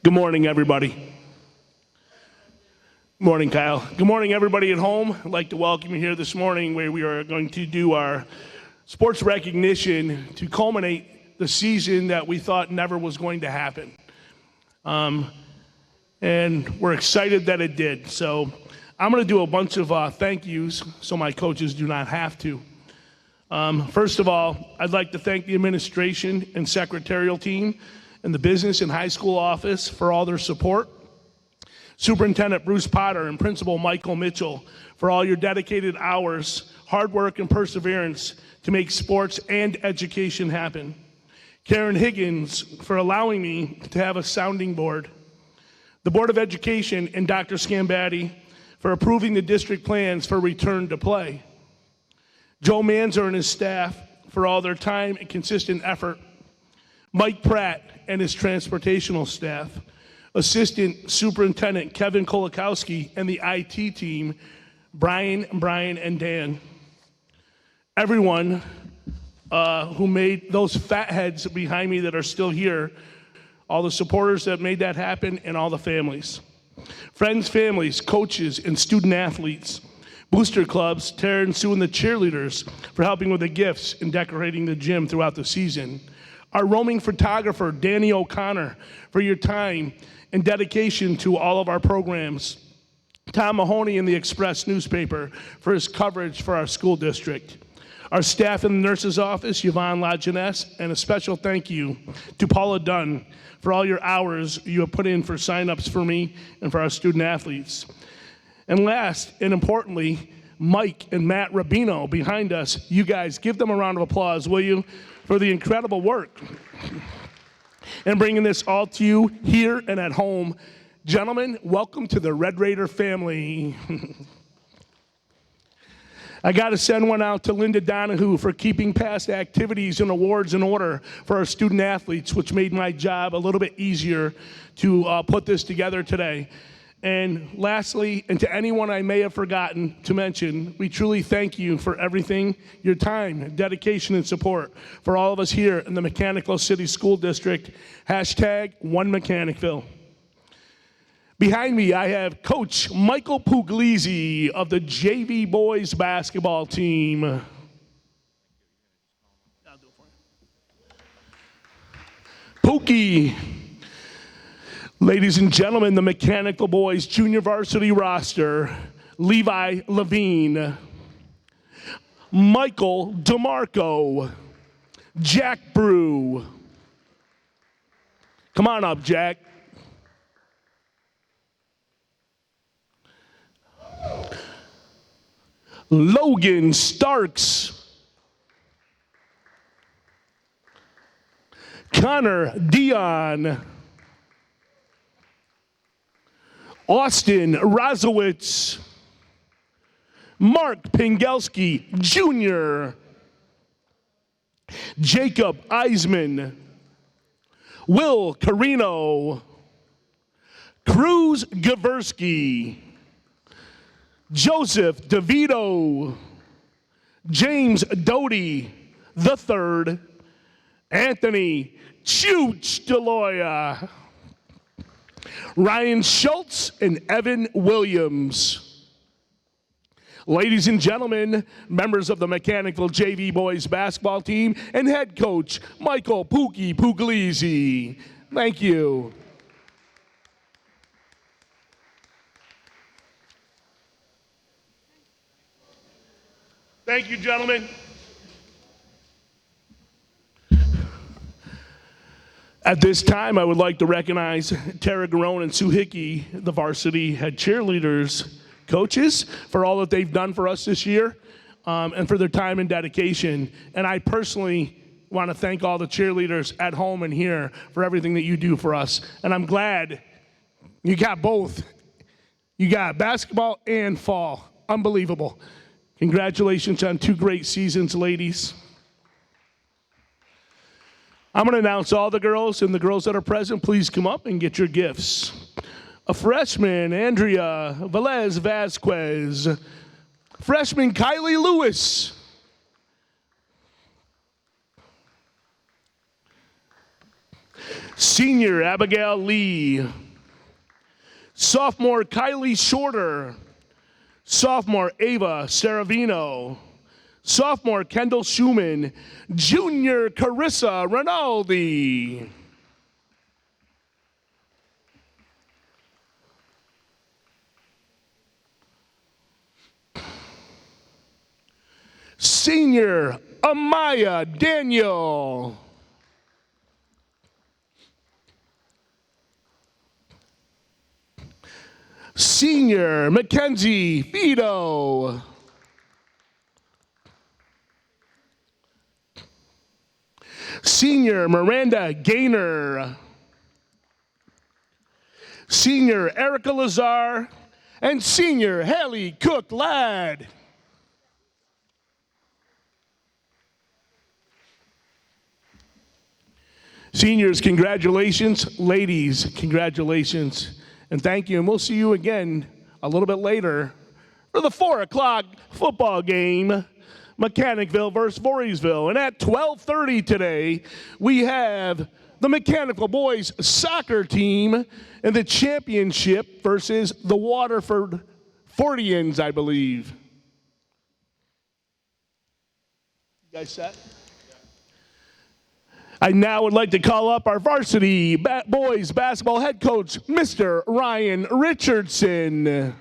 Good morning, everybody. Good morning, Kyle. Good morning, everybody at home. I'd like to welcome you here this morning where we are going to do our sports recognition to culminate the season that we thought never was going to happen. And we're excited that it did. So I'm going to do a bunch of thank yous so my coaches do not have to. First of all, I'd like to thank the administration and secretarial team and the business and high school office for all their support. Superintendent Bruce Potter and Principal Michael Mitchell for all your dedicated hours, hard work, and perseverance to make sports and education happen. Karen Higgins for allowing me to have a sounding board. The Board of Education and Dr. Scambatti for approving the district plans for return to play. Joe Manzer and his staff for all their time and consistent effort. Mike Pratt and his transportational staff. Assistant Superintendent Kevin Kolakowski and the IT team, Brian, and Dan. Everyone who made those fat heads behind me that are still here, all the supporters that made that happen, and all the families. Friends, families, coaches, and student athletes. Booster clubs, Tara and Sue and the cheerleaders for helping with the gifts and decorating the gym throughout the season. Our roaming photographer, Danny O'Connor, for your time and dedication to all of our programs. Tom Mahoney in the Express newspaper for his coverage for our school district. Our staff in the nurse's office, Yvonne Lajeunesse, and a special thank you to Paula Dunn for all your hours you have put in for signups for me and for our student athletes. And last, and importantly, Mike and Matt Rabino behind us. You guys, give them a round of applause, will you, for the incredible work and bringing this all to you here and at home. Gentlemen, welcome to the Red Raider family. I got to send one out to Linda Donahue for keeping past activities and awards in order for our student athletes, which made my job a little bit easier to put this together today. And lastly, and to anyone I may have forgotten to mention, we truly thank you for everything, your time, dedication, and support for all of us here in the Mechanicville City School District. #OneMechanicville. Behind me, I have Coach Michael Puglisi of the JV boys basketball team. I'll do it for you. Pookie. Ladies and gentlemen, the Mechanicville boys junior varsity roster, Levi Levine, Michael DeMarco, Jack Brew. Come on up, Jack. Logan Starks, Connor Dion, Austin Razowitz, Mark Pingelski Jr., Jacob Eisman, Will Carino, Cruz Goversky, Joseph DeVito, James Doty III, Anthony Chooch DeLoya, Ryan Schultz, and Evan Williams. Ladies and gentlemen, members of the Mechanicville JV boys basketball team and head coach Michael Pookie Puglisi. Thank you. Thank you, gentlemen. At this time, I would like to recognize Tara Garone and Sue Hickey, the varsity head cheerleaders, coaches, for all that they've done for us this year and for their time and dedication. And I personally want to thank all the cheerleaders at home and here for everything that you do for us. And I'm glad you got both. You got basketball and fall. Unbelievable. Congratulations on 2 great seasons, ladies. I'm going to announce all the girls, and the girls that are present, please come up and get your gifts. A freshman, Andrea Velez Vasquez. Freshman, Kylie Lewis. Senior Abigail Lee. Sophomore Kylie Shorter. Sophomore Ava Saravino. Sophomore Kendall Schumann. Junior Carissa Rinaldi. Senior Amaya Daniel. Senior Mackenzie Vito. Senior Miranda Gaynor. Senior Erica Lazar. And Senior Haley Cook Ladd. Seniors, congratulations. Ladies, congratulations. And thank you. And we'll see you again a little bit later for the 4 o'clock football game, Mechanicville versus Voorheesville. And at 12:30 today, we have the Mechanicville boys soccer team in the championship versus the Waterford Fortians, I believe. You guys set? I now would like to call up our varsity boys basketball head coach, Mr. Ryan Richardson.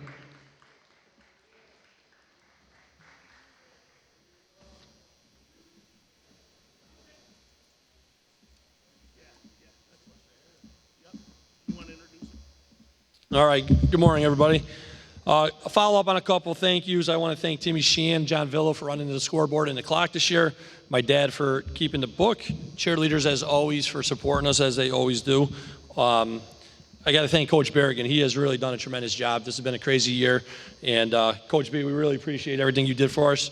All right, good morning, everybody. A follow up on a couple of thank yous. I want to thank Timmy Sheehan, John Villa for running the scoreboard and the clock this year, my dad for keeping the book, cheerleaders as always for supporting us as they always do. I got to thank Coach Berrigan. He has really done a tremendous job. This has been a crazy year, and Coach B, we really appreciate everything you did for us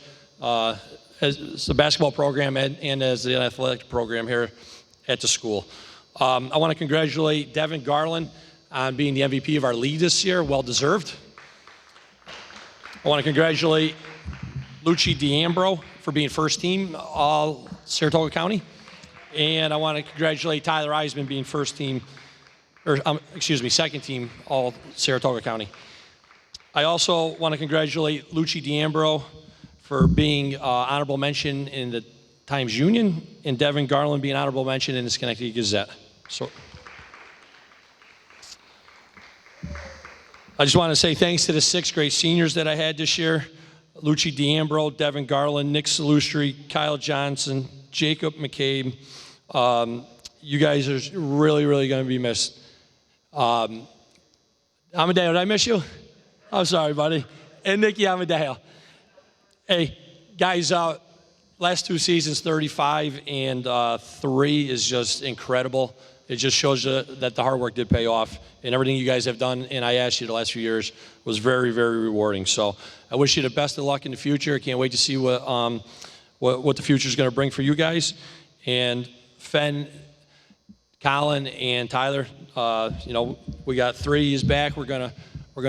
as the basketball program and as the athletic program here at the school. I want to congratulate Devin Garland on being the MVP of our league this year, well deserved. I want to congratulate Lucci D'Ambro for being first team all Saratoga County. And I want to congratulate Tyler Eisman being second team all Saratoga County. I also want to congratulate Lucci D'Ambro for being honorable mention in the Times Union and Devin Garland being honorable mention in the Schenectady Gazette. So I just want to say thanks to the 6th grade seniors that I had this year. Lucci D'Ambro, Devin Garland, Nick Salustri, Kyle Johnson, Jacob McCabe. You guys are really, really going to be missed. Amadeo, did I miss you? I'm sorry, buddy. And Nicky Amadeo. Hey, guys, last 2 seasons, 35 and 3 is just incredible. It just shows you that the hard work did pay off, and everything you guys have done, and I asked you the last few years, was very, very rewarding. So I wish you the best of luck in the future. I can't wait to see what the future is going to bring for you guys. And Fenn, Colin, and Tyler, we got 3 years back. We're gonna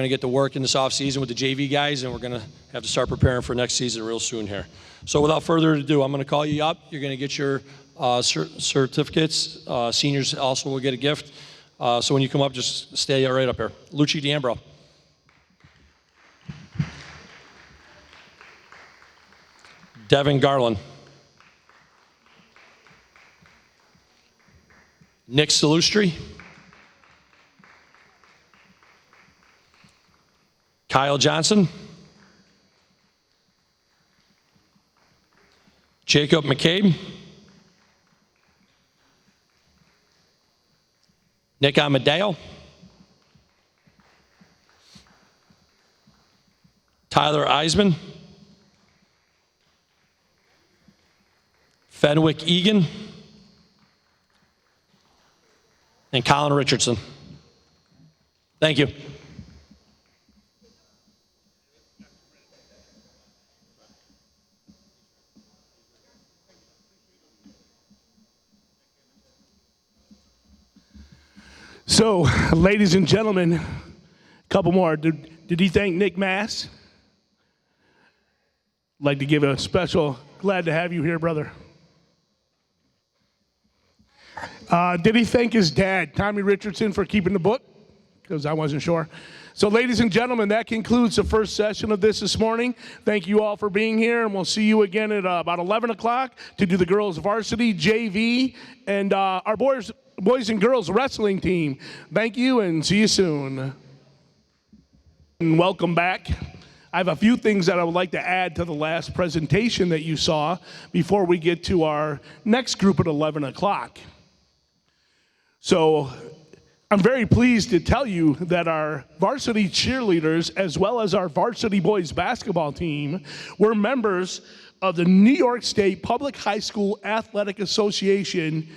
get to work in this off season with the JV guys, and we're gonna have to start preparing for next season real soon here. So without further ado, I'm gonna call you up. You're gonna get your certificates. Seniors also will get a gift. So when you come up, just stay right up here. Lucci D'Ambro. Devin Garland. Nick Salustri. Kyle Johnson. Jacob McCabe. Nick Amadeo. Tyler Eisman. Fenwick Egan. And Colin Richardson. Thank you. So, ladies and gentlemen, a couple more. Did he thank Nick Mass? I'd like to give a special, glad to have you here, brother. Did he thank his dad, Tommy Richardson, for keeping the book? Because I wasn't sure. So ladies and gentlemen, that concludes the first session of this morning. Thank you all for being here, and we'll see you again at about 11 o'clock to do the girls varsity, JV, and our boys and girls wrestling team. Thank you, and see you soon. And welcome back. I have a few things that I would like to add to the last presentation that you saw before we get to our next group at 11 o'clock. So I'm very pleased to tell you that our varsity cheerleaders, as well as our varsity boys basketball team, were members of the New York State Public High School Athletic Association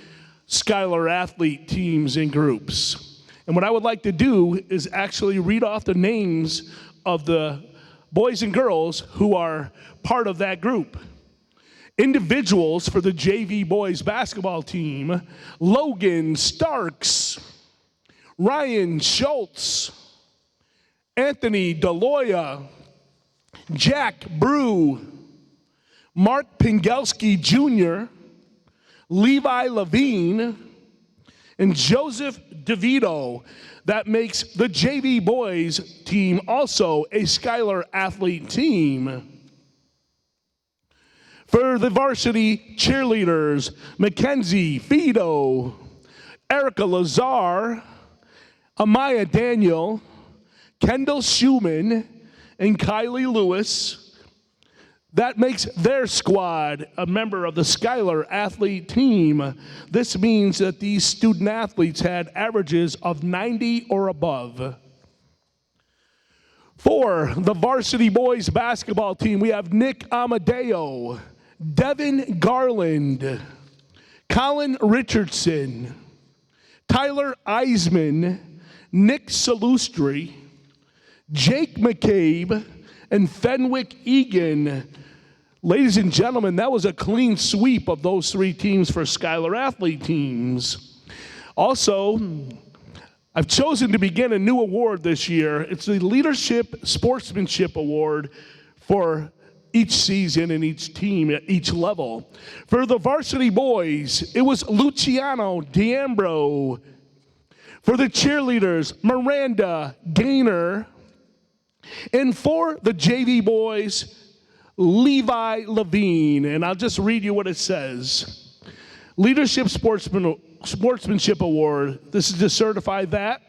Schuyler athlete teams and groups. And what I would like to do is actually read off the names of the boys and girls who are part of that group. Individuals for the JV boys basketball team: Logan Starks, Ryan Schultz, Anthony DeLoya, Jack Brew, Mark Pingelski Jr., Levi Levine, and Joseph DeVito. That makes the JV boys team also a Schuyler athlete team. For the varsity cheerleaders: Mackenzie Fido, Erica Lazar, Amaya Daniel, Kendall Schumann, and Kylie Lewis. That makes their squad a member of the Schuyler athlete team. This means that these student athletes had averages of 90 or above. For the varsity boys basketball team, we have Nick Amadeo, Devin Garland, Colin Richardson, Tyler Eisman, Nick Salustri, Jake McCabe, and Fenwick Egan. Ladies and gentlemen, that was a clean sweep of those three teams for Schuyler athlete teams. Also, I've chosen to begin a new award this year. It's the Leadership Sportsmanship Award for each season and each team at each level. For the varsity boys, it was Luciano D'Ambro. For the cheerleaders, Miranda Gaynor. And for the JV boys, Levi Levine. And I'll just read you what it says. Leadership Sportsmanship Award. This is to certify that,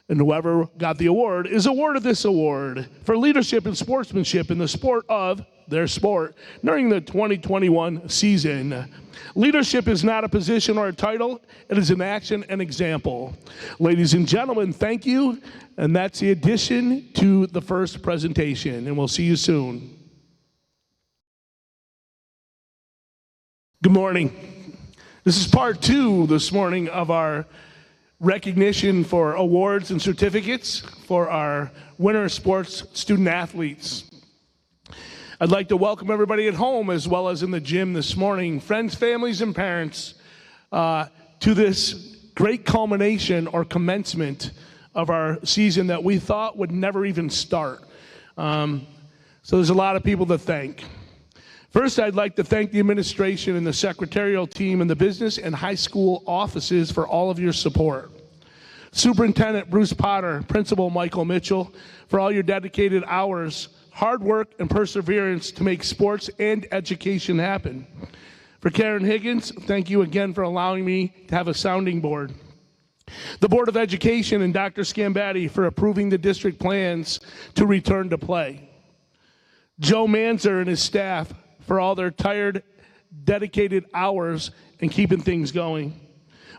and whoever got the award is awarded this award for leadership and sportsmanship in the sport of their sport during the 2021 season. Leadership is not a position or a title. It is an action and example. Ladies and gentlemen, thank you. And that's the addition to the first presentation. And we'll see you soon. Good morning. This is part 2 this morning of our recognition for awards and certificates for our winter sports student athletes. I'd like to welcome everybody at home as well as in the gym this morning, friends, families, and parents, to this great culmination or commencement of our season that we thought would never even start. So there's a lot of people to thank. First, I'd like to thank the administration and the secretarial team and the business and high school offices for all of your support. Superintendent Bruce Potter, Principal Michael Mitchell, for all your dedicated hours, hard work, and perseverance to make sports and education happen. For Karen Higgins, thank you again for allowing me to have a sounding board. The Board of Education and Dr. Scambatti for approving the district plans to return to play. Joe Manzer and his staff for all their tired, dedicated hours and keeping things going.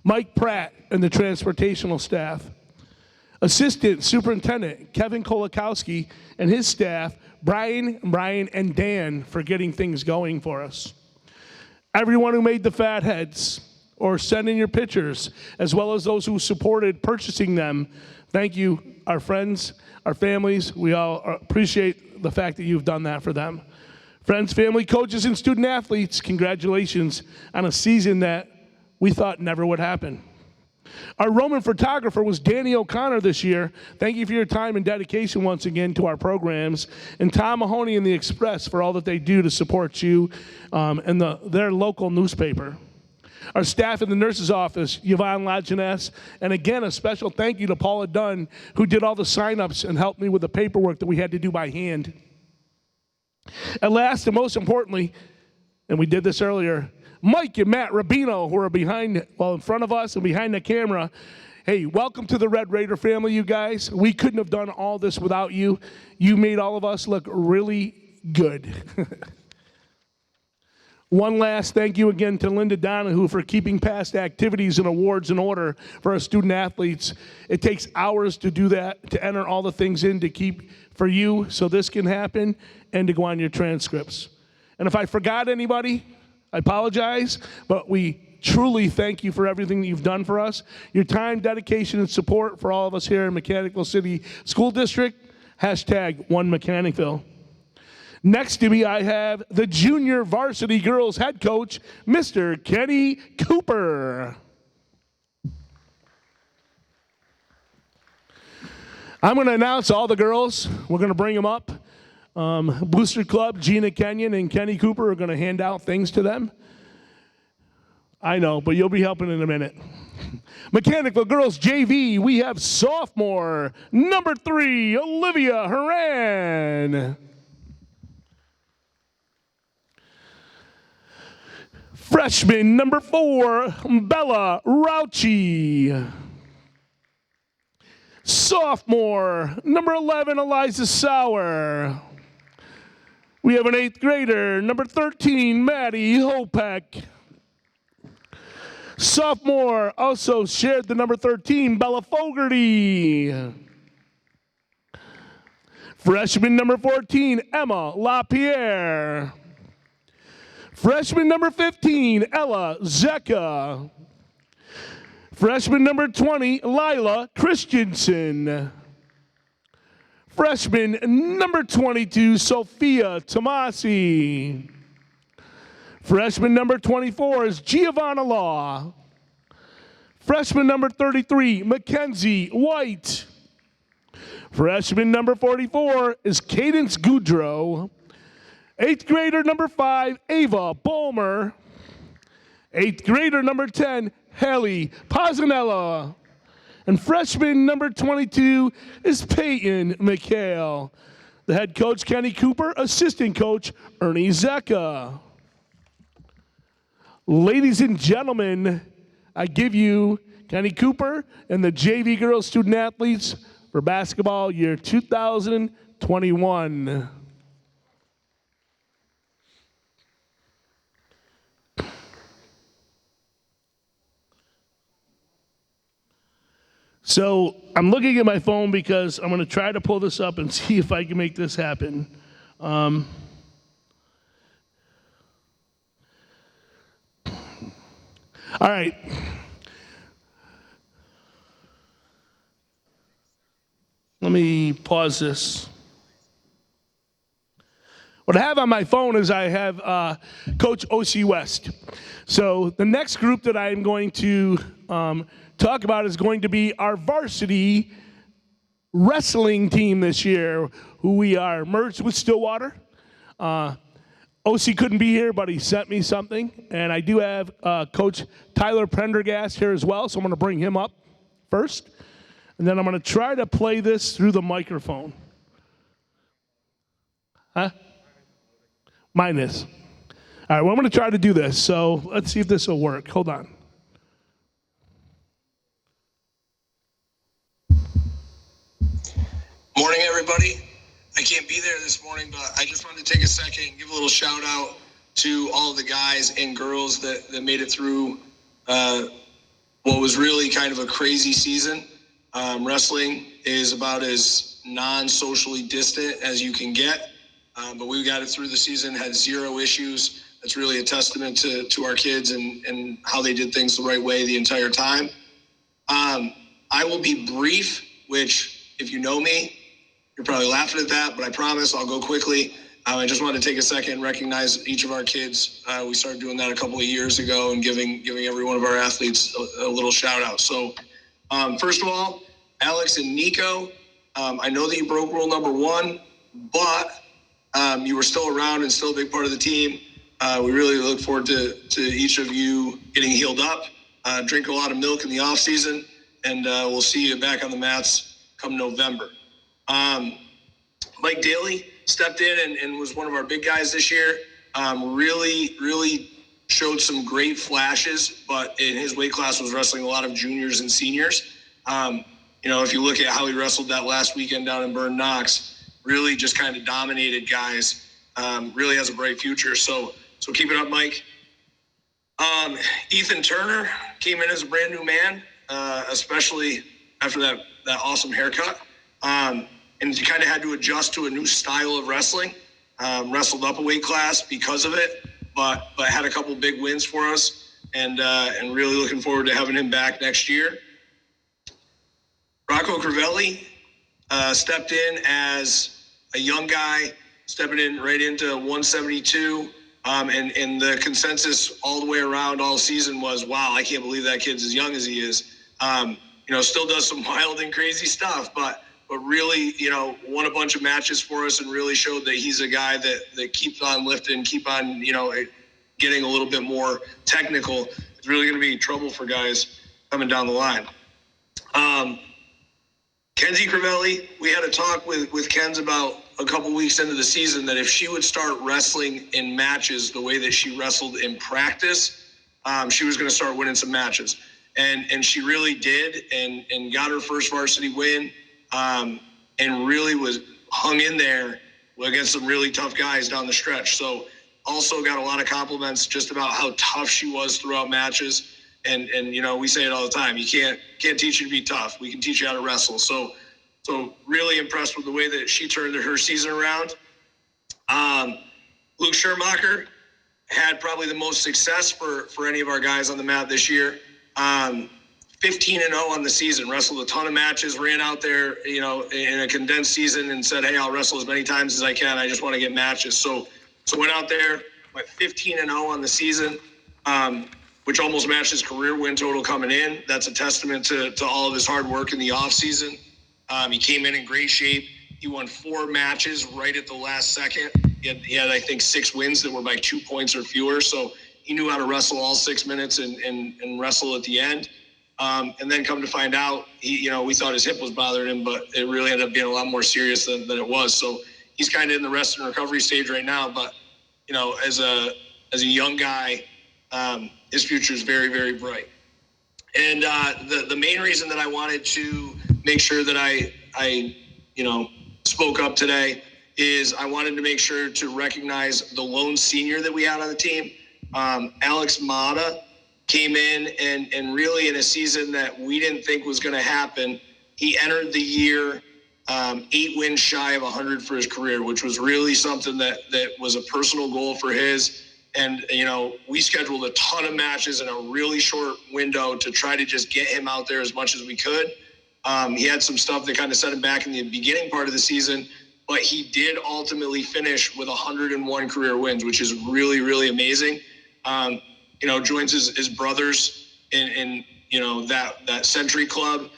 Mike Pratt and the transportational staff. Assistant Superintendent Kevin Kolakowski and his staff, Brian, and Dan, for getting things going for us. Everyone who made the fat heads or sent in your pictures, as well as those who supported purchasing them, thank you, our friends, our families. We all appreciate the fact that you've done that for them. Friends, family, coaches, and student athletes, congratulations on a season that we thought never would happen. Our Roman photographer was Danny O'Connor this year. Thank you for your time and dedication once again to our programs. And Tom Mahoney and the Express for all that they do to support you and their local newspaper. Our staff in the nurse's office, Yvonne Lajeunesse, and again, a special thank you to Paula Dunn, who did all the sign-ups and helped me with the paperwork that we had to do by hand. And last and most importantly, and we did this earlier, Mike and Matt Rubino, who are in front of us and behind the camera. Hey, welcome to the Red Raider family, you guys. We couldn't have done all this without you. You made all of us look really good. One last thank you again to Linda Donahue for keeping past activities and awards in order for our student athletes. It takes hours to do that, to enter all the things in to keep for you so this can happen and to go on your transcripts. And if I forgot anybody, I apologize, but we truly thank you for everything that you've done for us. Your time, dedication, and support for all of us here in Mechanicville City School District, #OneMechanicville. Next to me, I have the junior varsity girls head coach, Mr. Kenny Cooper. I'm going to announce all the girls. We're going to bring them up. Booster Club, Gina Kenyon and Kenny Cooper are going to hand out things to them. I know, but you'll be helping in a minute. Mechanicville Girls JV, we have sophomore, number 3, Olivia Haran. Freshman, number 4, Bella Rauchi. Sophomore, number 11, Eliza Sauer. We have an 8th grader, number 13, Maddie Hopek. Sophomore also shared the number 13, Bella Fogarty. Freshman number 14, Emma LaPierre. Freshman number 15, Ella Zecca. Freshman number 20, Lila Christensen. Freshman number 22, Sophia Tomasi. Freshman number 24 is Giovanna Law. Freshman number 33, Mackenzie White. Freshman number 44 is Cadence Goudreau. 8th grader number 5, Ava Bulmer. 8th grader number 10, Haley Pazzanella. And freshman number 22 is Peyton McHale. The head coach, Kenny Cooper. Assistant coach, Ernie Zecca. Ladies and gentlemen, I give you Kenny Cooper and the JV girls student athletes for basketball year 2021. So I'm looking at my phone because I'm going to try to pull this up and see if I can make this happen. All right. Let me pause this. What I have on my phone is I have Coach O.C. West. So the next group that I am going to talk about is going to be our varsity wrestling team this year, who we are merged with Stillwater. OC couldn't be here, but he sent me something. And I do have Coach Tyler Prendergast here as well, so I'm going to bring him up first. And then I'm going to try to play this through the microphone. Huh? Mine is. All right, well, I'm going to try to do this. So let's see if this will work. Hold on. Morning, everybody. I can't be there this morning, but I just wanted to take a second and give a little shout out to all of the guys and girls that made it through what was really kind of a crazy season. Wrestling is about as non-socially distant as you can get, but we got it through the season, had 0 issues. That's really a testament to our kids and how they did things the right way the entire time. I will be brief, which if you know me, you're probably laughing at that, but I promise I'll go quickly. I just wanted to take a second and recognize each of our kids. We started doing that a couple of years ago and giving every one of our athletes a little shout out. So first of all, Alex and Nico, I know that you broke rule number 1, but you were still around and still a big part of the team. We really look forward to each of you getting healed up, drink a lot of milk in the off season, and we'll see you back on the mats come November. Mike Daly stepped in and was one of our big guys this year. Really showed some great flashes, but in his weight class was wrestling a lot of juniors and seniors. If you look at how he wrestled that last weekend down in Burn Knox, really just kind of dominated guys. Really has a bright future. So keep it up, Mike. Ethan Turner came in as a brand new man, especially after that awesome haircut. And he kind of had to adjust to a new style of wrestling. Wrestled up a weight class because of it, but had a couple big wins for us, and really looking forward to having him back next year. Rocco Cravelli stepped in as a young guy, stepping in right into 172. And the consensus all the way around all season was, wow, I can't believe that kid's as young as he is. Still does some wild and crazy stuff, but really, won a bunch of matches for us and really showed that he's a guy that keeps on lifting, keep on, getting a little bit more technical. It's really going to be trouble for guys coming down the line. Kenzie Cravelli, we had a talk with Kenz about a couple weeks into the season that if she would start wrestling in matches the way that she wrestled in practice, she was going to start winning some matches. And she really did and got her first varsity win, and really was hung in there against some really tough guys down the stretch. So also got a lot of compliments just about how tough she was throughout matches. And we say it all the time. You can't teach you to be tough. We can teach you how to wrestle. So really impressed with the way that she turned her season around. Luke Shermacher had probably the most success for any of our guys on the mat this year. 15-0 on the season, wrestled a ton of matches, ran out there, in a condensed season and said, hey, I'll wrestle as many times as I can. I just want to get matches. So went out there, went 15-0 on the season, which almost matched his career win total coming in. That's a testament to all of his hard work in the off season. He came in great shape. He won 4 matches right at the last second. He had I think 6 wins that were by 2 points or fewer. So he knew how to wrestle all 6 minutes and wrestle at the end. And then come to find out, we thought his hip was bothering him, but it really ended up being a lot more serious than it was. So he's kind of in the rest and recovery stage right now. But, as a young guy, his future is very, very bright. And the main reason that I wanted to make sure that I spoke up today is I wanted to make sure to recognize the lone senior that we had on the team. Alex Mata came in and really in a season that we didn't think was going to happen, he entered the year 8 wins shy of 100 for his career, which was really something that was a personal goal for his. And, we scheduled a ton of matches in a really short window to try to just get him out there as much as we could. He had some stuff that kind of set him back in the beginning part of the season, but he did ultimately finish with 101 career wins, which is really, really amazing. Joins his brothers in that Century Club.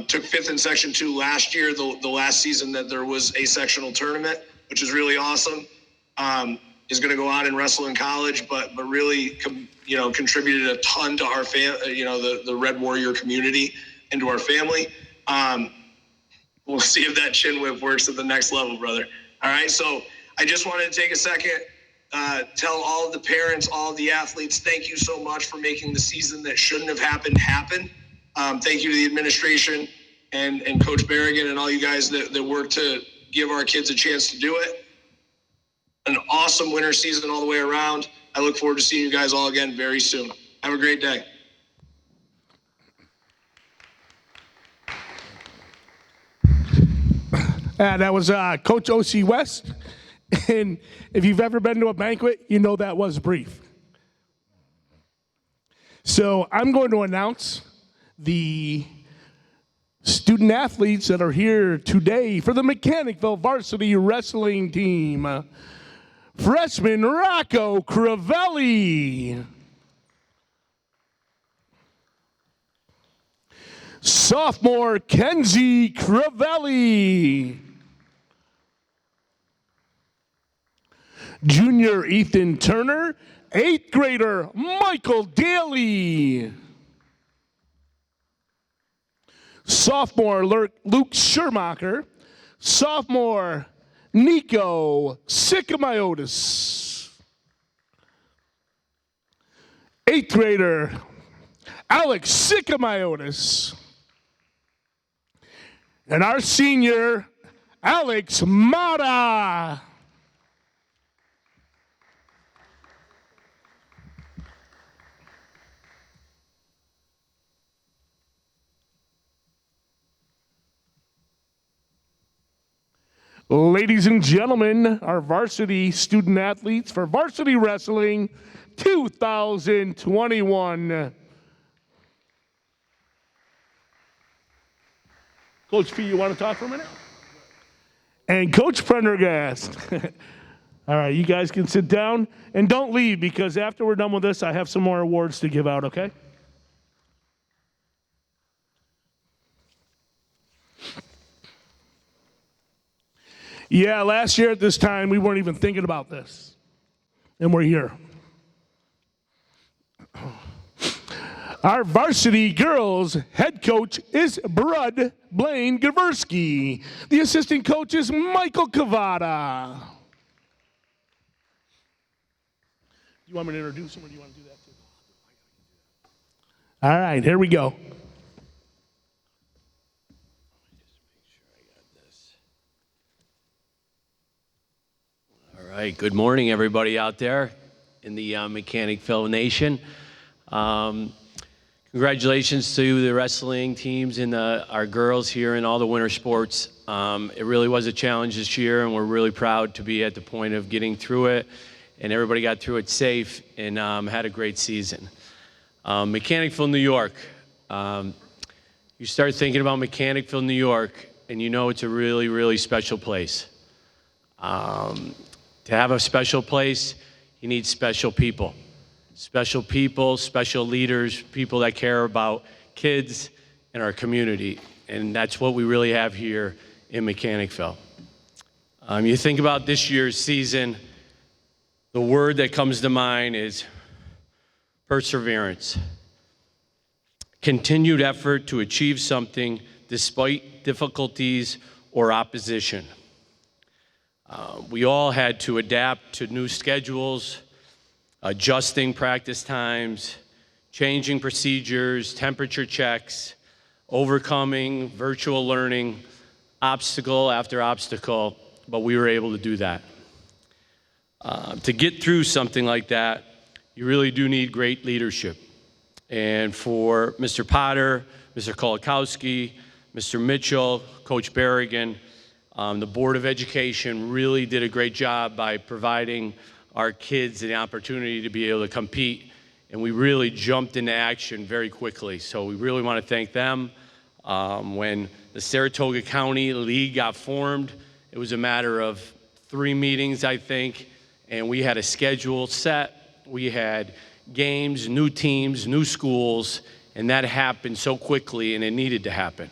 Took 5th in Section 2 last year, the last season that there was a sectional tournament, which is really awesome. Is going to go on and wrestle in college, but really, contributed a ton to our the Red Warrior community and to our family. We'll see if that chin whip works at the next level, brother. All right, so I just wanted to take a second, tell all of the parents, all of the athletes, thank you so much for making the season that shouldn't have happened happen. Thank you to the administration and Coach Berrigan and all you guys that worked to give our kids a chance to do it. An awesome winter season all the way around. I look forward to seeing you guys all again very soon. Have a great day. That was Coach O.C. West. And if you've ever been to a banquet, you know that was brief. So I'm going to announce the student athletes that are here today for the Mechanicville Varsity Wrestling Team. Freshman Rocco Cravelli. Sophomore Kenzie Cravelli. Junior Ethan Turner. 8th grader Michael Daly. Sophomore Luke Shermacher. Sophomore Nico Sikamiotis. 8th grader Alex Sikamiotis. And our senior, Alex Mata. Ladies and gentlemen, our varsity student athletes for Varsity Wrestling 2021. Coach P, you want to talk for a minute? And Coach Prendergast. All right, you guys can sit down and don't leave because after we're done with this, I have some more awards to give out, okay? Yeah, last year at this time, we weren't even thinking about this. And we're here. Our varsity girls head coach is Brud Blaine Goversky. The assistant coach is Michael Cavada. You want me to introduce him or do you want to do that too? All right, here we go. All right, good morning, everybody out there in the Mechanicville Nation. Congratulations to the wrestling teams and our girls here in all the winter sports. It really was a challenge this year, and we're really proud to be at the point of getting through it, and everybody got through it safe and had a great season. Mechanicville, New York. You start thinking about Mechanicville, New York, and you know it's a really, really special place. To have a special place, you need special people. Special people, special leaders, people that care about kids and our community. And that's what we really have here in Mechanicville. You think about this year's season, the word that comes to mind is perseverance. Continued effort to achieve something despite difficulties or opposition. We all had to adapt to new schedules, adjusting practice times, changing procedures, temperature checks, overcoming virtual learning, obstacle after obstacle, but we were able to do that. To get through something like that, you really do need great leadership. And for Mr. Potter, Mr. Kolakowski, Mr. Mitchell, Coach Berrigan, the Board of Education really did a great job by providing our kids the opportunity to be able to compete, and we really jumped into action very quickly. So we really want to thank them. When the Saratoga County League got formed, it was a matter of 3 meetings, I think, and we had a schedule set. We had games, new teams, new schools, and that happened so quickly, and it needed to happen.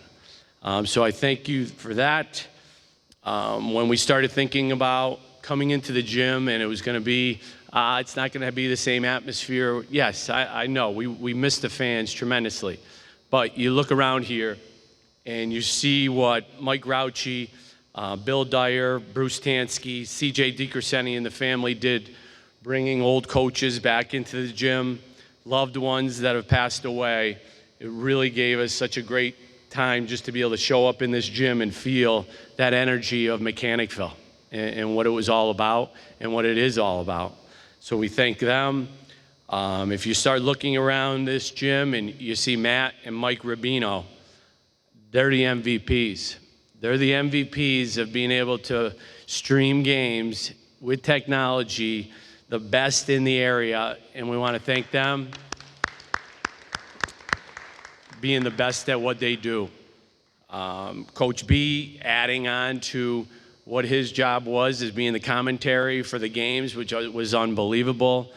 So I thank you for that. When we started thinking about coming into the gym and it was going to be, it's not going to be the same atmosphere. Yes, I know, we miss the fans tremendously. But you look around here and you see what Mike Raucci, Bill Dyer, Bruce Tansky, CJ DiCrescenti and the family did, bringing old coaches back into the gym, loved ones that have passed away. It really gave us such a great time just to be able to show up in this gym and feel that energy of Mechanicville and what it was all about and what it is all about. So we thank them. If you start looking around this gym and you see Matt and Mike Rubino, they're the MVPs. They're the MVPs of being able to stream games with technology, the best in the area, and we want to thank them being the best at what they do. Coach B adding on to what his job was as being the commentary for the games, which was unbelievable.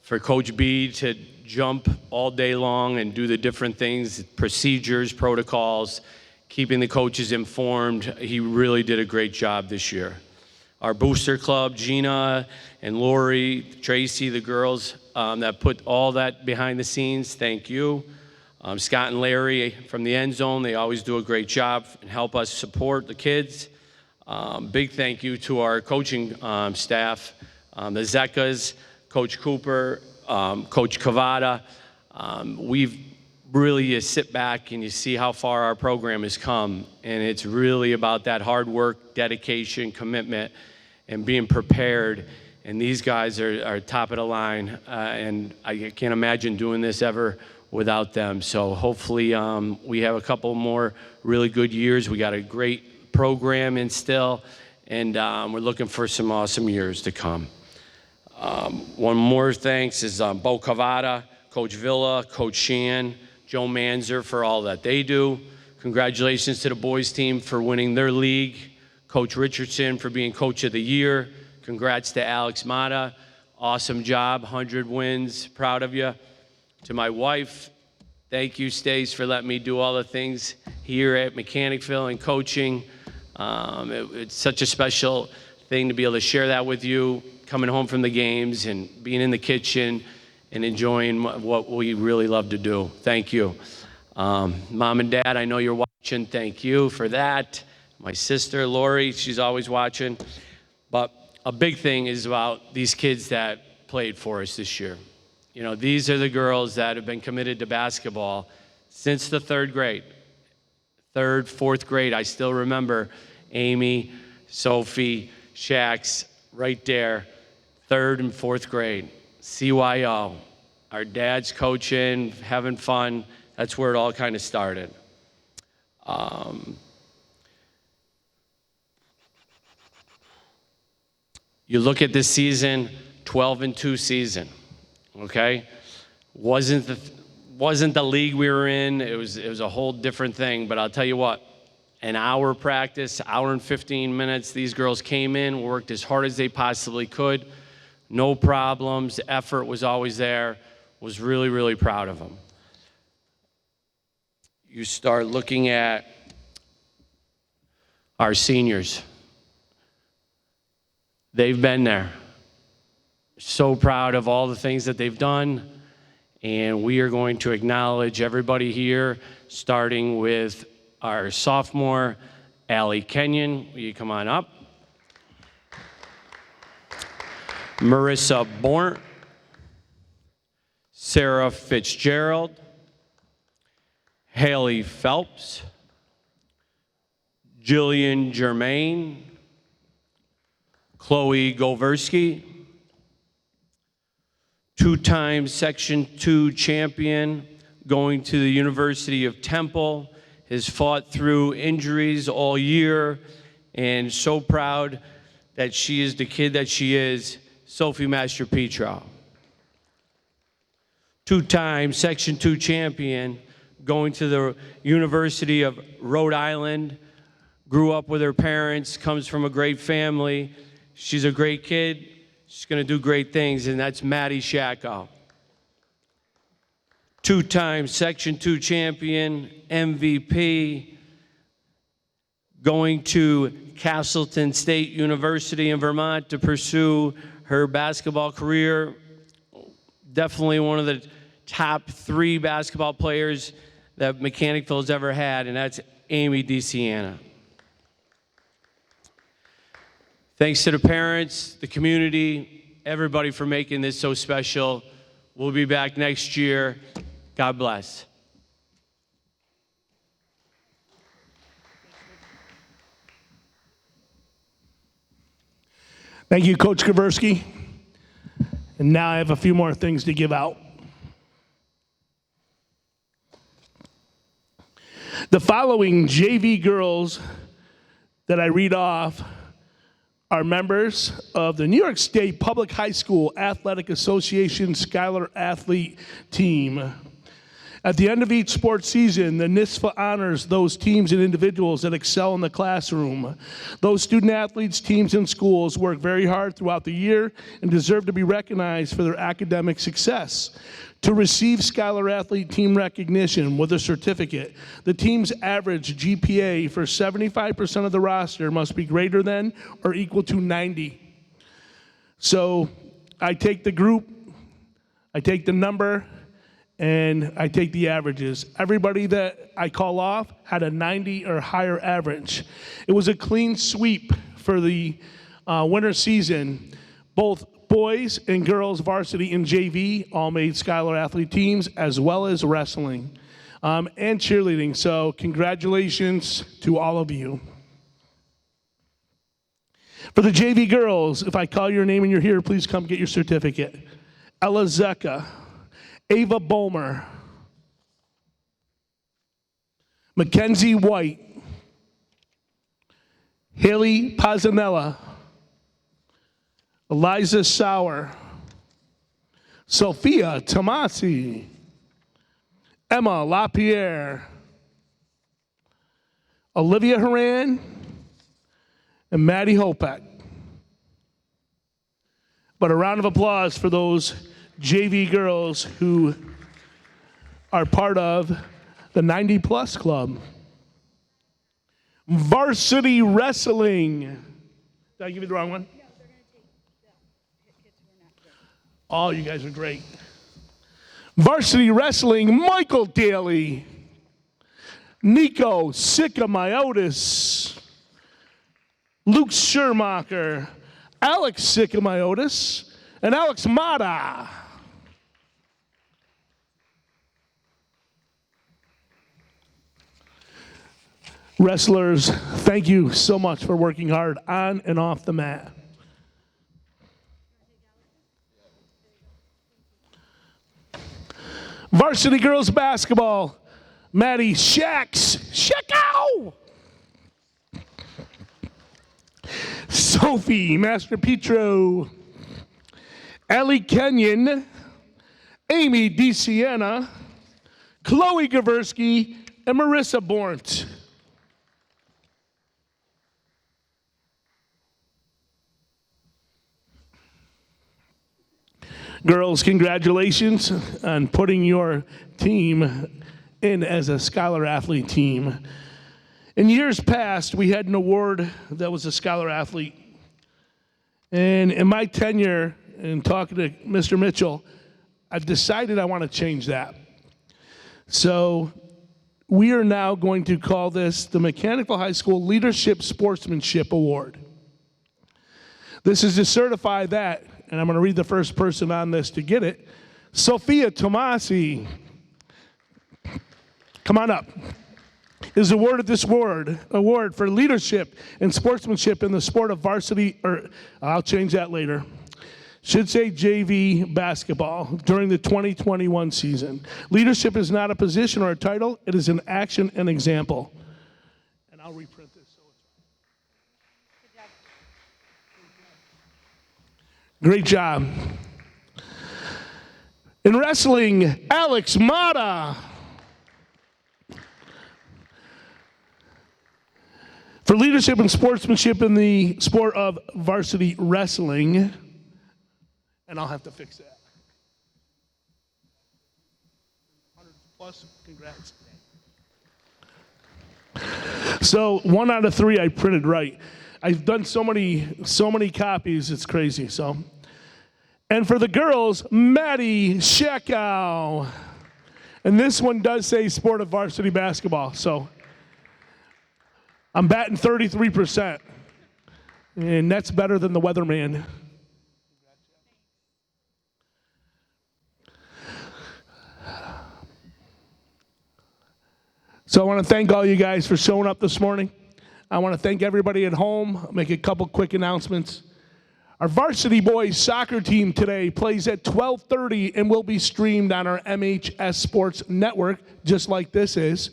For Coach B to jump all day long and do the different things, procedures, protocols, keeping the coaches informed, he really did a great job this year. our booster club, Gina and Lori, Tracy, the girls that put all that behind the scenes, thank you. Scott and Larry from the end zone, they always do a great job and help us support the kids. Big thank you to our coaching staff, the Zekas, Coach Cooper, Coach Cavada. We've really, you sit back and you see how far our program has come, and it's really about that hard work, dedication, commitment, and being prepared. And these guys are top of the line, and I can't imagine doing this ever without them. So hopefully we have a couple more really good years. We got a great program in still, and we're looking for some awesome years to come. One more thanks is Bo Cavada, Coach Villa, Coach Shan, Joe Manzer for all that they do. Congratulations to the boys team for winning their league. Coach Richardson for being Coach of the Year. Congrats to Alex Mata. Awesome job, 100 wins, proud of you. To my wife, thank you, Stace, for letting me do all the things here at Mechanicville and coaching. It's such a special thing to be able to share that with you, coming home from the games and being in the kitchen and enjoying what we really love to do. Thank you. Mom and Dad, I know you're watching. Thank you for that. My sister, Lori, she's always watching. But a big thing is about these kids that played for us this year. You know, these are the girls that have been committed to basketball since the third grade. Third, fourth grade, I still remember Amy, Sophie, Shax, right there, third and fourth grade. CYO, our dad's coaching, having fun. That's where it all kind of started. You look at this season, 12-2 season, okay? Wasn't the league we were in. It was a whole different thing. But I'll tell you what, an hour practice, hour and 15 minutes, these girls came in, worked as hard as they possibly could. No problems, effort was always there. Was really, really proud of them. You start looking at our seniors. They've been there. So proud of all the things that they've done. And we are going to acknowledge everybody here, starting with our sophomore, Allie Kenyon. Will you come on up? Marissa Born, Sarah Fitzgerald, Haley Phelps, Jillian Germain, Chloe Goversky, two-time Section 2 champion, going to the University of Temple, has fought through injuries all year, and so proud that she is the kid that she is, Sophie Master-Petro. Two-time Section 2 champion, going to the University of Rhode Island, grew up with her parents, comes from a great family. She's a great kid. She's going to do great things, and that's Maddie Shacko. Two-time Section 2 champion, MVP, going to Castleton State University in Vermont to pursue her basketball career. Definitely one of the top 3 basketball players that Mechanicville has ever had, and that's Amy DeCiana. Thanks to the parents, the community, everybody for making this so special. We'll be back next year. God bless. Thank you, Coach Goversky. And now I have a few more things to give out. The following JV girls that I read off are members of the New York State Public High School Athletic Association Scholar Athlete Team. At the end of each sports season, the NISFA honors those teams and individuals that excel in the classroom. Those student athletes, teams, and schools work very hard throughout the year and deserve to be recognized for their academic success. To receive Scholar Athlete Team recognition with a certificate, the team's average GPA for 75% of the roster must be greater than or equal to 90. So I take the group, I take the number, and I take the averages. Everybody that I call off had a 90 or higher average. It was a clean sweep for the winter season. Both boys and girls varsity and JV all made Scholar Athlete teams, as well as wrestling and cheerleading. So congratulations to all of you. For the JV girls, if I call your name and you're here, please come get your certificate. Ella Zecca, Ava Bomer, Mackenzie White, Haley Pazanella, Eliza Sauer, Sophia Tomasi, Emma LaPierre, Olivia Haran, and Maddie Hopek. But a round of applause for those JV girls who are part of the 90 Plus Club. Varsity Wrestling. Did I give you the wrong one? No, they're going to take the hits were not good. Oh, you guys are great. Varsity Wrestling, Michael Daly, Nico Sikamiotis, Luke Shermacher, Alex Sikamiotis, and Alex Mata. Wrestlers, thank you so much for working hard on and off the mat. Varsity girls basketball, Maddie Shackow, Sophie Master Petro, Ellie Kenyon, Amy DeSiena, Chloe Goversky, and Marissa Bornt. Girls, congratulations on putting your team in as a Scholar Athlete team. In years past, we had an award that was a Scholar Athlete. And in my tenure, and talking to Mr. Mitchell, I've decided I want to change that. So we are now going to call this the Mechanicville High School Leadership Sportsmanship Award. This is to certify that, and I'm going to read the first person on this to get it. Sophia Tomasi, come on up, is awarded this award for leadership and sportsmanship in the sport of varsity, or I'll change that later. Should say JV basketball during the 2021 season. Leadership is not a position or a title, it is an action and example. And I'll reprint this. Great job. In wrestling, Alex Mata. For leadership and sportsmanship in the sport of varsity wrestling. And I'll have to fix that. 100 plus, congrats. So 1 out of 3 I printed right. I've done so many copies, it's crazy. So, and for the girls, Maddie Shackow. And this one does say sport of varsity basketball. So I'm batting 33%. And that's better than the weatherman. So I want to thank all you guys for showing up this morning. I want to thank everybody at home. I'll make a couple quick announcements. Our varsity boys soccer team today plays at 12:30 and will be streamed on our MHS Sports Network, just like this is.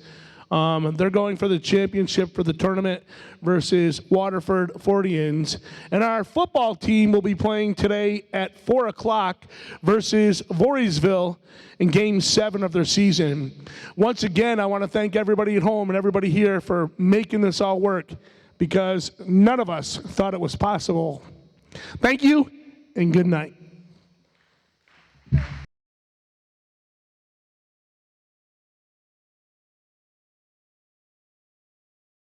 They're going for the championship for the tournament versus Waterford Fordians. And our football team will be playing today at 4 o'clock versus Voorheesville in Game 7 of their season. Once again, I want to thank everybody at home and everybody here for making this all work, because none of us thought it was possible. Thank you, and good night.